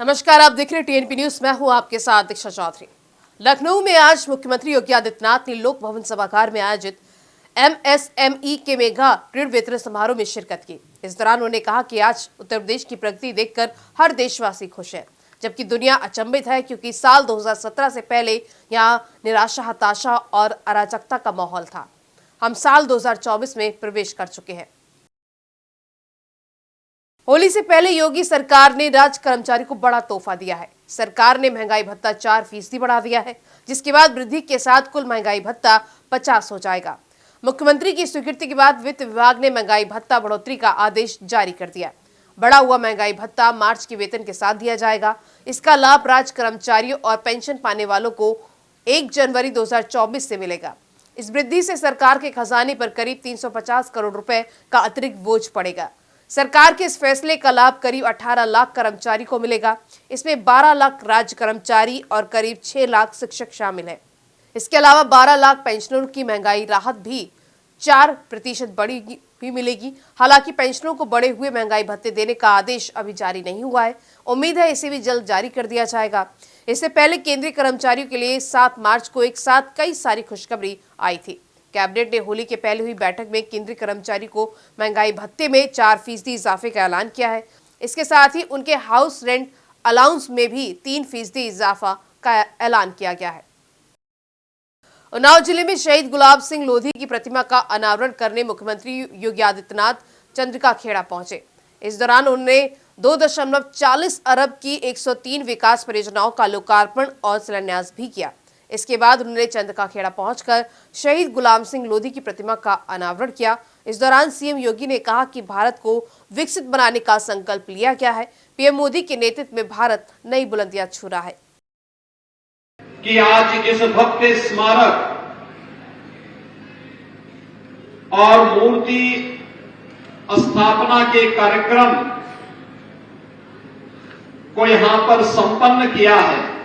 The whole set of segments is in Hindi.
नमस्कार, आप देख रहे हैं टीएनपी न्यूज। मैं हूं आपके साथ दीक्षा चौधरी। लखनऊ में आज मुख्यमंत्री योगी आदित्यनाथ ने लोक भवन सभागार में आयोजित एमएसएमई के मेगा ऋण वितरण समारोह में शिरकत की। इस दौरान उन्होंने कहा कि आज उत्तर प्रदेश की प्रगति देखकर हर देशवासी खुश है, जबकि दुनिया अचंभित है, क्योंकि साल 2017 से पहले यहाँ निराशा, हताशा और अराजकता का माहौल था। हम साल 2024 में प्रवेश कर चुके हैं। होली से पहले योगी सरकार ने राज्य कर्मचारी को बड़ा तोहफा दिया है। सरकार ने महंगाई भत्ता 4% बढ़ा दिया है, जिसके बाद वृद्धि के साथ कुल महंगाई भत्ता 50 हो जाएगा। मुख्यमंत्री की स्वीकृति के बाद वित्त विभाग ने महंगाई भत्ता बढ़ोतरी का आदेश जारी कर दिया। बढ़ा हुआ महंगाई भत्ता मार्च के वेतन के साथ दिया जाएगा। इसका लाभ राज्य कर्मचारियों और पेंशन पाने वालों को 1 जनवरी 2024 से मिलेगा। इस वृद्धि से सरकार के खजाने पर करीब 350 करोड़ रुपए का अतिरिक्त बोझ पड़ेगा। सरकार के इस फैसले का लाभ करीब 18 लाख कर्मचारी को मिलेगा। इसमें 12 लाख राज्य कर्मचारी और करीब 6 लाख शिक्षक शामिल हैं। इसके अलावा 12 लाख पेंशनरों की महंगाई राहत भी 4% बढ़ी भी मिलेगी। हालांकि पेंशनरों को बढ़े हुए महंगाई भत्ते देने का आदेश अभी जारी नहीं हुआ है। उम्मीद है इसे भी जल्द जारी कर दिया जाएगा। इससे पहले केंद्रीय कर्मचारियों के लिए 7 मार्च को एक साथ कई सारी खुशखबरी आई थी। कैबिनेट ने होली के पहले हुई बैठक में केंद्रीय कर्मचारी को महंगाई भत्ते में 4% इजाफे का ऐलान किया है। इसके साथ ही उनके हाउस रेंट अलाउंस में भी 3% इजाफा का ऐलान किया गया है। उन्नाव जिले में शहीद गुलाब सिंह लोधी की प्रतिमा का अनावरण करने मुख्यमंत्री योगी आदित्यनाथ चंद्रिका खेड़ा पहुंचे। इस दौरान उन्होंने 2.40 अरब की 103 विकास परियोजनाओं का लोकार्पण और शिलान्यास भी किया। इसके बाद उन्होंने चंद्रिका खेड़ा पहुंचकर शहीद गुलाम सिंह लोधी की प्रतिमा का अनावरण किया। इस दौरान सीएम योगी ने कहा कि भारत को विकसित बनाने का संकल्प लिया गया है। पीएम मोदी के नेतृत्व में भारत नई बुलंदियां छू रहा है। कि आज इस भव्य स्मारक और मूर्ति स्थापना के कार्यक्रम को यहां पर संपन्न किया है।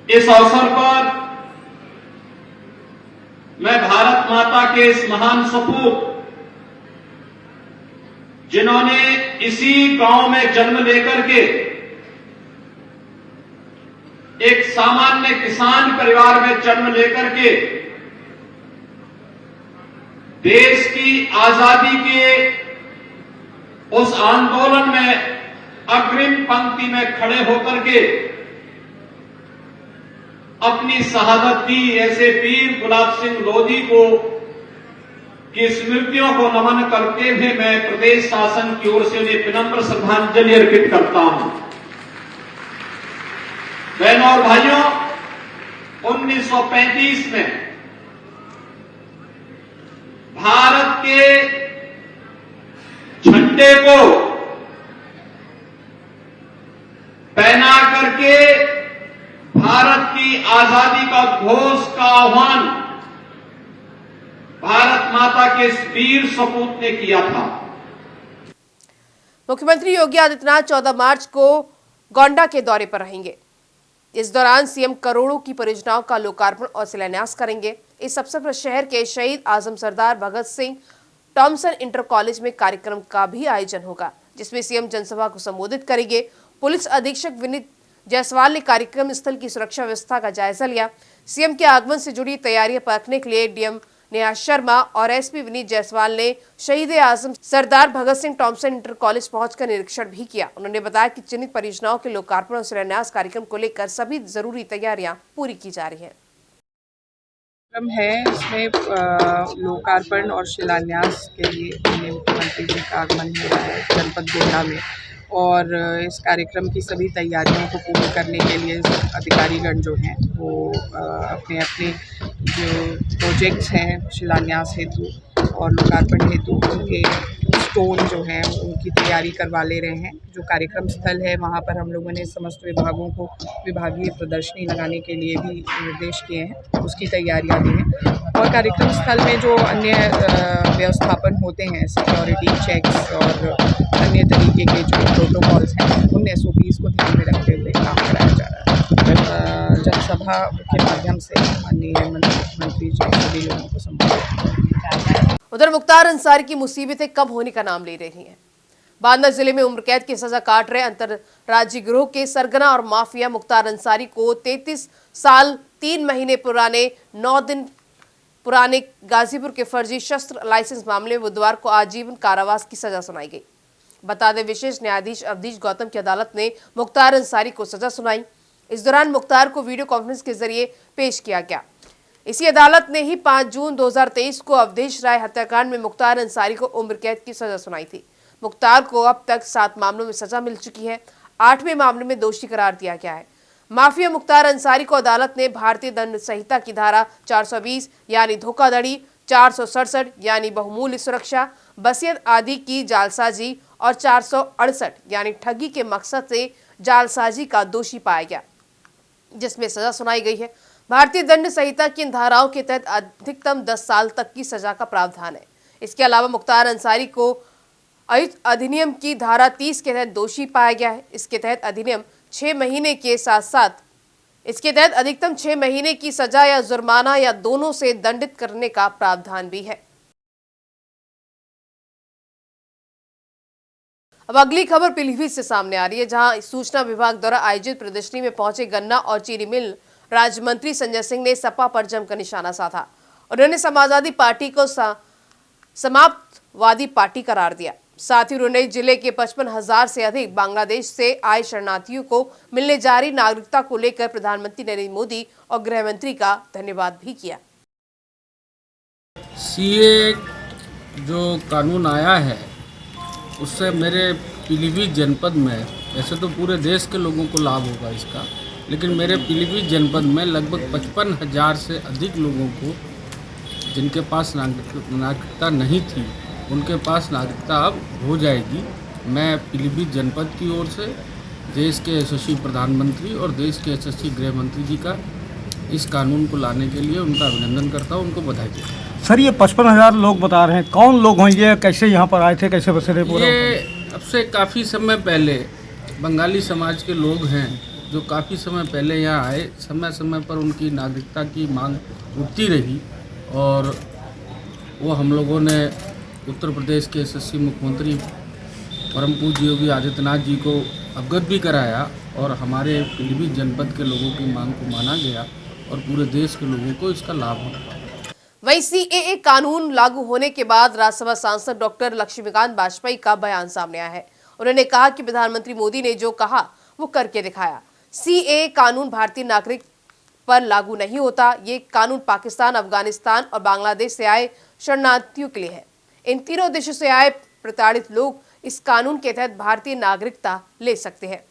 इस अवसर पर मैं भारत माता के इस महान सपूत, जिन्होंने इसी गांव में जन्म लेकर के एक सामान्य किसान परिवार में जन्म लेकर के देश की आजादी के उस आंदोलन में अग्रिम पंक्ति में खड़े होकर के अपनी शहादत दी, ऐसे वीर गुलाब सिंह लोधी को की स्मृतियों को नमन करते हुए मैं प्रदेश शासन की ओर से उन्हें विनम्र श्रद्धांजलि अर्पित करता हूं। बहनों और भाइयों, 1935 में भारत के झंडे को पहना करके भारत की आजादी का घोष का आह्वान भारत माता के इस वीर सपूत ने किया था। मुख्यमंत्री योगी आदित्यनाथ 14 मार्च को गोंडा के दौरे पर रहेंगे। इस दौरान सीएम करोड़ों की परियोजनाओं का लोकार्पण और शिलान्यास करेंगे। इस अवसर पर शहर के शहीद आजम सरदार Bhagat Singh Thomson inter college में कार्यक्रम का भी आयोजन होगा, जिसमें सीएम जनसभा को संबोधित करेंगे। पुलिस अधीक्षक विनीत जायसवाल ने कार्यक्रम स्थल की सुरक्षा व्यवस्था का जायजा लिया। सीएम के आगमन से जुड़ी तैयारियां परखने के लिए डीएम नेहा शर्मा और एसपी विनीत जायसवाल ने शहीद आजम सरदार Bhagat Singh Thomson inter college पहुंचकर निरीक्षण भी किया। उन्होंने बताया कि चिन्हित परियोजनाओं के लोकार्पण और शिलान्यास कार्यक्रम को लेकर सभी जरूरी तैयारियां पूरी की जा रही हैं। है इसमें लोकार्पण और शिलान्यास के लिए मुख्यमंत्री जी का आगमन हो रहा है जनपद गोंडा में, और इस कार्यक्रम की सभी तैयारियों को पूर्ण करने के लिए अधिकारीगण जो हैं वो अपने अपने जो प्रोजेक्ट्स हैं शिलान्यास हेतु और लोकार्पण हेतु उनके स्टोन जो हैं उनकी तैयारी करवा ले रहे हैं। जो कार्यक्रम स्थल है वहाँ पर हम लोगों ने समस्त विभागों को विभागीय प्रदर्शनी लगाने के लिए भी निर्देश किए हैं, उसकी तैयारियाँ भी हैं। और कार्यक्रम स्थल में जो अन्य व्यवस्थापन होते हैं, सिक्योरिटी चेक्स और अन्य तरीके के जो प्रोटोकॉल्स हैं, उन SOPs को ध्यान में रखते हुए काम कराया जा रहा है। जनसभा के माध्यम से माननीय मुख्यमंत्री जी सभी लोगों को संबोधित। उधर मुख्तार अंसारी की मुसीबतें कम होने का नाम ले रही हैं। बांदा जिले में उम्र कैद की सजा काट रहे अंतरराज्यीय गिरोह के सरगना और माफिया मुख्तार अंसारी को 33 साल 3 महीने पुराने 9 दिन पुराने गाजीपुर के फर्जी शस्त्र लाइसेंस मामले में बुधवार को आजीवन कारावास की सजा सुनाई गई। बता दें, विशेष न्यायाधीश अवधीश गौतम की अदालत ने मुख्तार अंसारी को सजा सुनाई। इस दौरान मुख्तार को वीडियो कॉन्फ्रेंस के जरिए पेश किया गया। इसी अदालत ने ही 5 जून 2023 को अवधेश राय हत्याकांड में मुख्तार अंसारी को उम्र कैद की सजा सुनाई थी। मुख्तार को अब तक 7 मामलों में सजा मिल चुकी है। 8वें मामले में दोषी करार दिया गया है। माफिया मुख्तार अंसारी को अदालत ने भारतीय दंड संहिता की धारा 420 यानी धोखाधड़ी, 467 यानी बहुमूल्य सुरक्षा, वसीयत आदि की जालसाजी और 468 यानी ठगी के मकसद से जालसाजी का दोषी पाया गया, जिसमें सजा सुनाई गई है। भारतीय दंड संहिता की इन धाराओं के तहत अधिकतम 10 साल तक की सजा का प्रावधान है। इसके अलावा मुख्तार अंसारी को आयुक्त अधिनियम की धारा 30 के तहत दोषी पाया गया है। इसके तहत अधिनियम 6 महीने के साथ साथ इसके तहत अधिकतम 6 महीने की सजा या जुर्माना या दोनों से दंडित करने का प्रावधान भी है। अब अगली खबर पीलीभीत से सामने आ रही है, जहां सूचना विभाग द्वारा आयोजित प्रदर्शनी में पहुंचे गन्ना और चीनी मिल राज्य मंत्री संजय सिंह ने सपा पर जमकर निशाना साधा। उन्होंने समाजवादी पार्टी को समाप्तवादी पार्टी करार दिया। साथ ही उन्होंने जिले के 55,000 से अधिक बांग्लादेश से आए शरणार्थियों को मिलने जा रही नागरिकता को लेकर प्रधानमंत्री नरेंद्र मोदी और गृह मंत्री का धन्यवाद भी किया। सीए जो कानून आया है उससे मेरे पीलीभीत जनपद में, ऐसे तो पूरे देश के लोगों को लाभ होगा इसका, लेकिन मेरे पीलीभीत जनपद में लगभग 55,000 से अधिक लोगों को जिनके पास नागरिकता नहीं थी उनके पास नागरिकता अब हो जाएगी। मैं पीलीभीत जनपद की ओर से देश के यशस्वी प्रधानमंत्री और देश के यशस्वी गृह मंत्री जी का इस कानून को लाने के लिए उनका अभिनंदन करता हूँ, उनको बधाई देता हूँ। सर, ये 55,000 लोग बता रहे हैं, कौन लोग होंगे, कैसे यहाँ पर आए थे, कैसे बसे थे? पूरा ये अब से काफ़ी समय पहले बंगाली समाज के लोग हैं जो काफ़ी समय पहले यहाँ आए। समय समय पर उनकी नागरिकता की मांग उठती रही और वो हम लोगों ने उत्तर प्रदेश के यशस्वी मुख्यमंत्री परम पूज्य योगी आदित्यनाथ जी को अवगत भी कराया और हमारे पीलीभीत जनपद के लोगों की मांग को माना गया और पूरे देश के लोगों को इसका लाभ होगा। वहीं सीएए कानून लागू होने के बाद राज्यसभा सांसद डॉक्टर लक्ष्मीकांत वाजपेयी का बयान सामने आया है। उन्होंने कहा कि प्रधानमंत्री मोदी ने जो कहा वो करके दिखाया। सीएए कानून भारतीय नागरिक पर लागू नहीं होता। ये कानून पाकिस्तान, अफगानिस्तान और बांग्लादेश से आए शरणार्थियों के लिए है। इन तीनों देशों से आए प्रताड़ित लोग इस कानून के तहत भारतीय नागरिकता ले सकते हैं।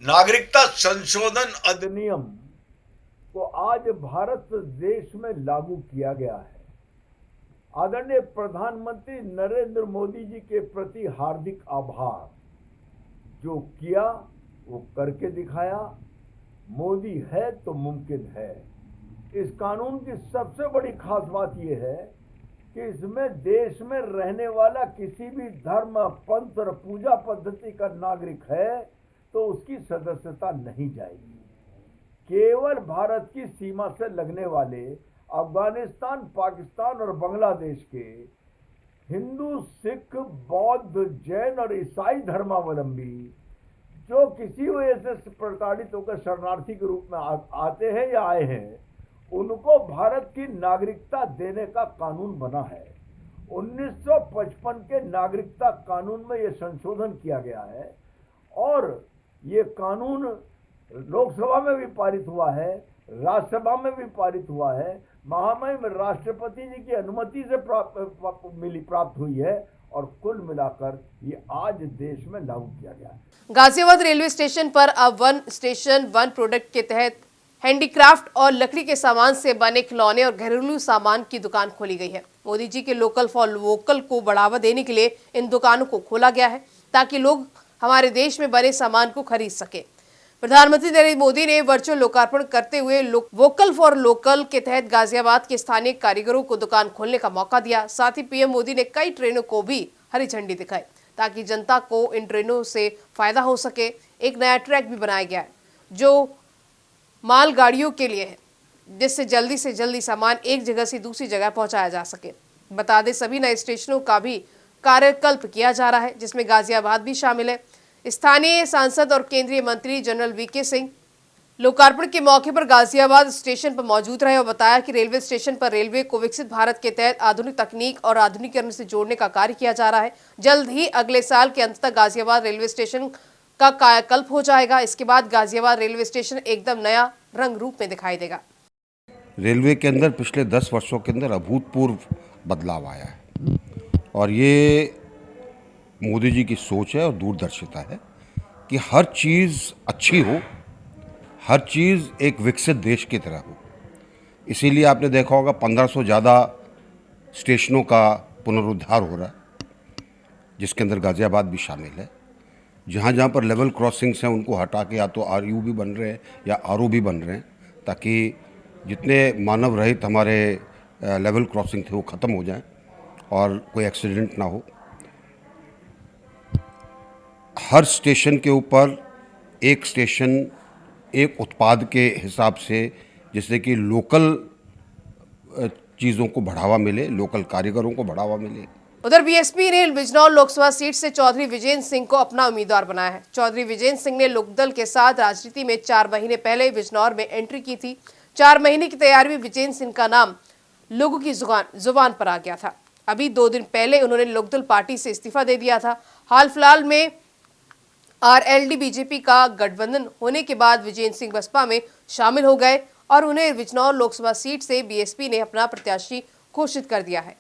नागरिकता संशोधन अधिनियम को आज भारत देश में लागू किया गया है। आदरणीय प्रधानमंत्री नरेंद्र मोदी जी के प्रति हार्दिक आभार। जो किया वो करके दिखाया। मोदी है तो मुमकिन है। इस कानून की सबसे बड़ी खास बात यह है कि इसमें देश में रहने वाला किसी भी धर्म, पंथ और पूजा पद्धति का नागरिक है तो उसकी सदस्यता नहीं जाएगी। केवल भारत की सीमा से लगने वाले अफगानिस्तान, पाकिस्तान और बांग्लादेश के हिंदू, सिख, बौद्ध, जैन और ईसाई धर्मावलंबी जो किसी वजह से प्रताड़ित होकर शरणार्थी के रूप में आते हैं या आए हैं, उनको भारत की नागरिकता देने का कानून बना है। 1955 के नागरिकता कानून में यह संशोधन किया गया है और ये कानून लोकसभा में भी पारित हुआ है, राज्यसभा में भी पारित हुआ है, महामहिम राष्ट्रपति जी की अनुमति से प्राप्त हुई है और कुल मिलाकर ये आज देश में लागू किया गया है। गाजियाबाद रेलवे स्टेशन पर अब वन स्टेशन वन प्रोडक्ट के तहत हैंडीक्राफ्ट और लकड़ी के सामान से बने खिलौने और घरेलू सामान की दुकान खोली गई है। मोदी जी के लोकल फॉर वोकल को बढ़ावा देने के लिए इन दुकानों को खोला गया है ताकि लोग हमारे देश में बने सामान को खरीद सके। प्रधानमंत्री नरेंद्र मोदी ने वर्चुअल लोकार्पण करते हुए वोकल फॉर लोकल के तहत गाजियाबाद के स्थानीय कारीगरों को दुकान खोलने का मौका दिया। साथ ही पीएम मोदी ने कई ट्रेनों को भी हरी झंडी दिखाई ताकि जनता को इन ट्रेनों से फायदा हो सके। एक नया ट्रैक भी बनाया गया है जो मालगाड़ियों के लिए है, जिससे जल्दी से जल्दी सामान एक जगह से दूसरी जगह पहुंचाया जा सके। बता दें, सभी नए स्टेशनों का भी कार्यकल्प किया जा रहा है, जिसमें गाजियाबाद भी शामिल है। स्थानीय सांसद और केंद्रीय मंत्री जनरल वीके सिंह लोकार्पण के मौके पर गाजियाबाद स्टेशन पर मौजूद रहे और बताया कि रेलवे स्टेशन पर रेलवे को विकसित भारत के तहत आधुनिक तकनीक और आधुनिकीकरण से जोड़ने का कार्य किया जा रहा है। जल्द ही अगले साल के अंत तक गाजियाबाद रेलवे स्टेशन का कायाकल्प हो जाएगा। इसके बाद गाजियाबाद रेलवे स्टेशन एकदम नया रंग रूप में दिखाई देगा। रेलवे के अंदर पिछले 10 वर्षों के अंदर अभूतपूर्व बदलाव आया है और ये मोदी जी की सोच है और दूरदर्शिता है कि हर चीज़ अच्छी हो, हर चीज़ एक विकसित देश की तरह हो। इसीलिए आपने देखा होगा 1500 ज़्यादा स्टेशनों का पुनरुद्धार हो रहा है, जिसके अंदर गाज़ियाबाद भी शामिल है। जहाँ जहाँ पर लेवल क्रॉसिंग्स हैं उनको हटा के या तो आरयू भी बन रहे हैं या आरओ भी बन रहे हैं, ताकि जितने मानव रहित हमारे लेवल क्रॉसिंग थे वो ख़त्म हो जाएं और कोई एक्सीडेंट ना हो। हर स्टेशन के ऊपर एक स्टेशन एक उत्पाद के हिसाब से, जैसे कि लोकल चीज़ों को बढ़ावा मिले, लोकल कारीगरों को बढ़ावा मिले। उधर बीएसपी ने बिजनौर लोकसभा सीट से चौधरी विजेंद्र सिंह को अपना उम्मीदवार बनाया है। चौधरी विजेंद्र सिंह ने लोकदल के साथ राजनीति में 4 महीने पहले बिजनौर में एंट्री की थी। 4 महीने की तैयारी में विजेंद्र सिंह का नाम लोगों की जुबान पर आ गया था। अभी 2 दिन पहले उन्होंने लोकदल पार्टी से इस्तीफा दे दिया था। हाल फिलहाल में आरएलडी बीजेपी का गठबंधन होने के बाद विजेंद्र सिंह बसपा में शामिल हो गए और उन्हें बिजनौर लोकसभा सीट से बीएसपी ने अपना प्रत्याशी घोषित कर दिया है।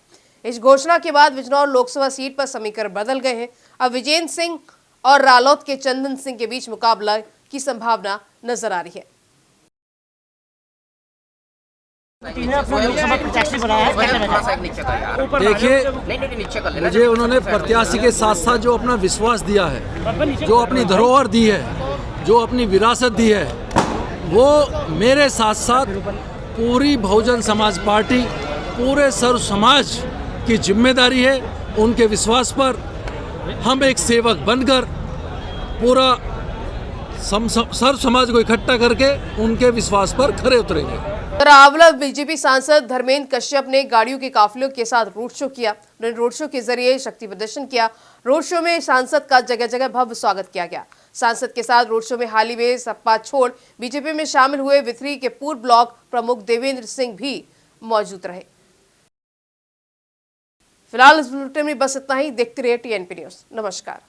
इस घोषणा के बाद बिजनौर लोकसभा सीट पर समीकरण बदल गए हैं। अब विजेंद्र सिंह और रालोद के चंदन सिंह के बीच मुकाबला की संभावना नजर आ रही है। देखिए, मुझे उन्होंने प्रत्याशी के साथ साथ जो अपना विश्वास दिया है, जो अपनी धरोहर दी है, जो अपनी विरासत दी है, वो मेरे साथ साथ पूरी बहुजन समाज पार्टी, पूरे सर्व समाज की जिम्मेदारी है। उनके विश्वास पर हम एक सेवक बनकर पूरा सर्व समाज को इकट्ठा करके उनके विश्वास पर खरे उतरेंगे। आंवला बीजेपी सांसद धर्मेंद्र कश्यप ने गाड़ियों के काफिलों के साथ रोड शो किया। उन्होंने रोड शो के जरिए शक्ति प्रदर्शन किया। रोड शो में सांसद का जगह जगह भव्य स्वागत किया गया। सांसद के साथ रोड शो में हाल ही में सपा छोड़ बीजेपी में शामिल हुए विथरी के पूर्व ब्लॉक प्रमुख देवेंद्र सिंह भी मौजूद रहे। फिलहाल इस बुलेटिन में बस इतना ही। देखते रहिए टीएनपी न्यूज़। नमस्कार।